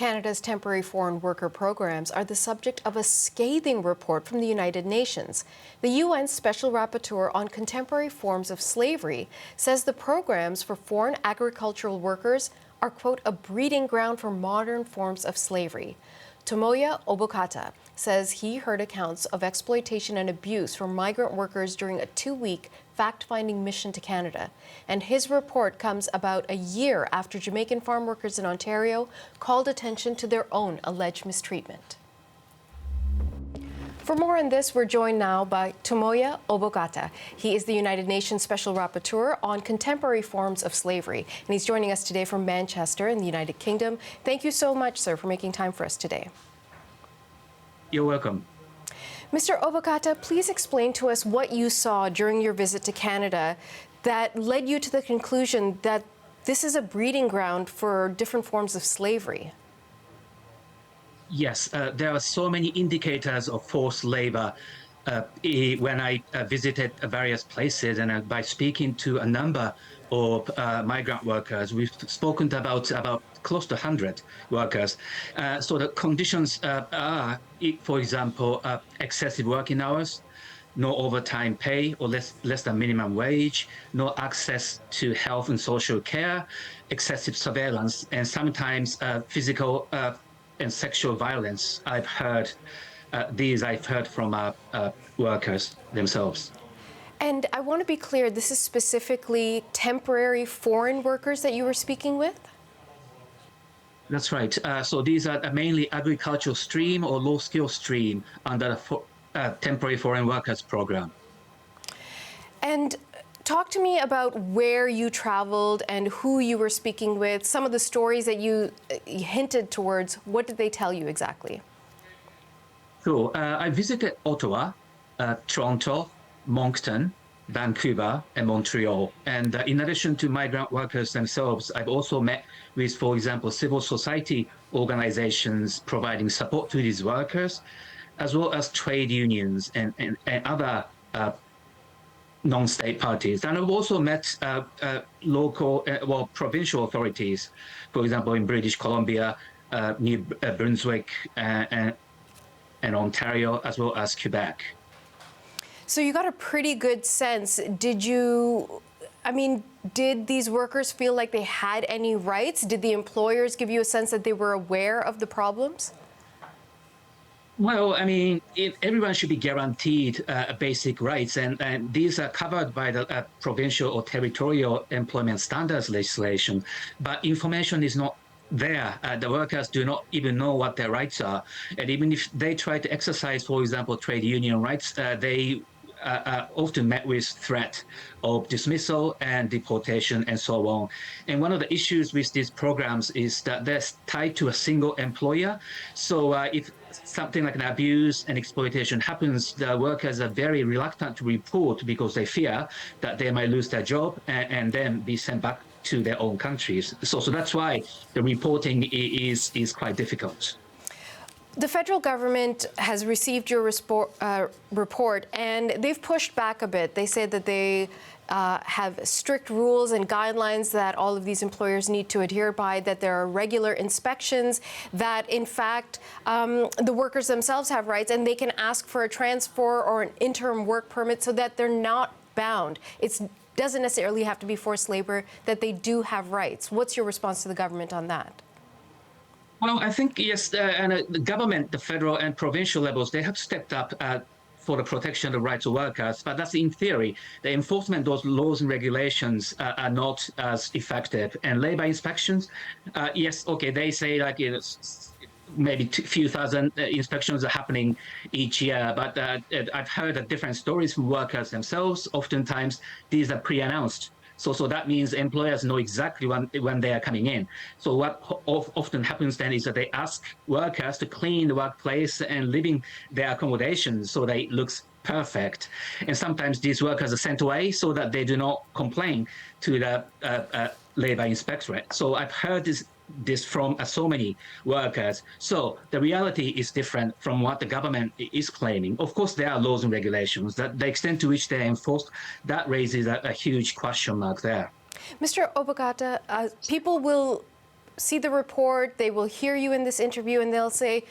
Canada's temporary foreign worker programs are the subject of a scathing report from the United Nations. The UN Special Rapporteur on Contemporary Forms of Slavery says the programs for foreign agricultural workers are, quote, a breeding ground for modern forms of slavery. Tomoya Obokata says he heard accounts of exploitation and abuse from migrant workers during a 2-week fact-finding mission to Canada. And his report comes about a year after Jamaican farm workers in Ontario called attention to their own alleged mistreatment. For more on this, we're joined now by Tomoya Obokata. He is the United Nations Special Rapporteur on Contemporary Forms of Slavery, and he's joining us today from Manchester in the United Kingdom. Thank you so much, sir, for making time for us today. You're welcome. Mr. Obokata, please explain to us what you saw during your visit to Canada that led you to the conclusion that this is a breeding ground for different forms of slavery. Yes, there are so many indicators of forced labor when I visited various places, and by speaking to a number of migrant workers, we've spoken to about close to 100 workers. So the conditions are, for example, excessive working hours, no overtime pay or less than minimum wage, no access to health and social care, excessive surveillance, and sometimes physical and sexual violence. I've heard from workers themselves. And I want to be clear, this is specifically temporary foreign workers that you were speaking with? That's right. So these are mainly agricultural stream or low-skill stream under the temporary foreign workers program. And talk to me about where you traveled and who you were speaking with, some of the stories that you hinted towards. What did they tell you exactly? So I visited Ottawa, Toronto, Moncton, Vancouver, and Montreal. And in addition to migrant workers themselves, I've also met with, for example, civil society organizations providing support to these workers, as well as trade unions and other non-state parties. And I've also met local, provincial authorities, for example, in British Columbia, New Brunswick, and Ontario, as well as Quebec. So you got a pretty good sense. Did these workers feel like they had any rights? Did the employers give you a sense that they were aware of the problems? Well, everyone should be guaranteed basic rights, and these are covered by the provincial or territorial employment standards legislation. But information is not there. The workers do not even know what their rights are. And even if they try to exercise, for example, trade union rights, they are often met with threat of dismissal and deportation and so on. And one of the issues with these programs is that they're tied to a single employer. So if something like an abuse and exploitation happens, the workers are very reluctant to report because they fear that they might lose their job and then be sent back to their own countries. So that's why the reporting is quite difficult. The federal government has received your report, and they've pushed back a bit. They said that they have strict rules and guidelines that all of these employers need to adhere by, that there are regular inspections, that in fact the workers themselves have rights and they can ask for a transfer or an interim work permit so that they're not bound. It doesn't necessarily have to be forced labor, that they do have rights. What's your response to the government on that? Well, I think, yes, and the government, the federal and provincial levels, they have stepped up for the protection of the rights of workers, but that's in theory. The enforcement of those laws and regulations are not as effective. And labor inspections, yes, okay, they say like maybe a few thousand inspections are happening each year, but I've heard different stories from workers themselves. Oftentimes, these are pre-announced. So that means employers know exactly when they are coming in. So what often happens then is that they ask workers to clean the workplace and living their accommodations so that it looks perfect. And sometimes these workers are sent away so that they do not complain to the labor inspectorate. So I've heard this from so many workers. So the reality is different from what the government is claiming. Of course, there are laws and regulations. That the extent to which they're enforced, that raises a huge question mark there. Mr. Obokata, people will see the report, they will hear you in this interview, and they'll say,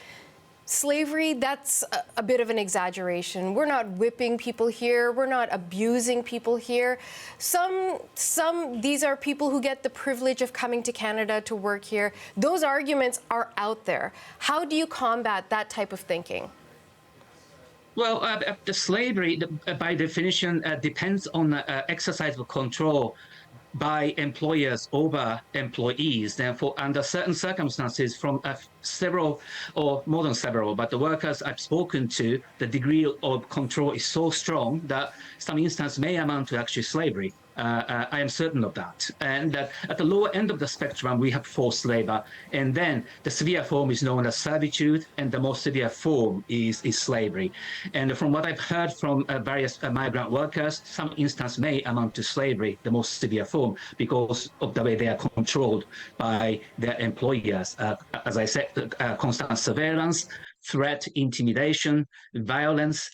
slavery, that's a bit of an exaggeration. We're not whipping people here. We're not abusing people here. These are people who get the privilege of coming to Canada to work here. Those arguments are out there. How do you combat that type of thinking? Well, the slavery, by definition, depends on the exercise of control by employers over employees. Therefore, under certain circumstances, from several or more than several, but the workers I've spoken to, the degree of control is so strong that some instances may amount to actually slavery. I am certain of that. And that at the lower end of the spectrum, we have forced labor. And then the severe form is known as servitude, and the most severe form is slavery. And from what I've heard from various migrant workers, some instances may amount to slavery, the most severe form, because of the way they are controlled by their employers. As I said, constant surveillance, threat, intimidation, violence,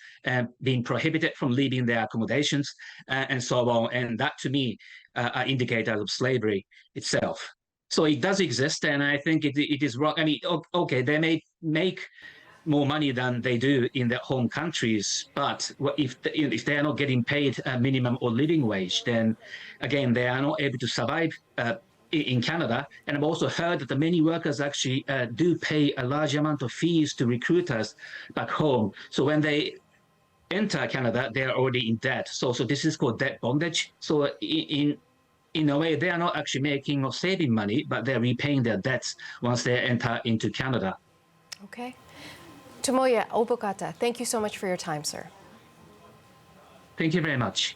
being prohibited from leaving their accommodations, and so on. And that, to me, are indicators of slavery itself. So it does exist, and I think it is wrong. I mean, okay, they may make more money than they do in their home countries, but if they are not getting paid a minimum or living wage, then again, they are not able to survive in Canada. And I've also heard that many workers actually do pay a large amount of fees to recruiters back home. So when they enter Canada, they are already in debt. So this is called debt bondage. So in a way, they are not actually making or saving money, but they're repaying their debts once they enter into Canada. Okay. Tomoya Obokata, thank you so much for your time, sir. Thank you very much.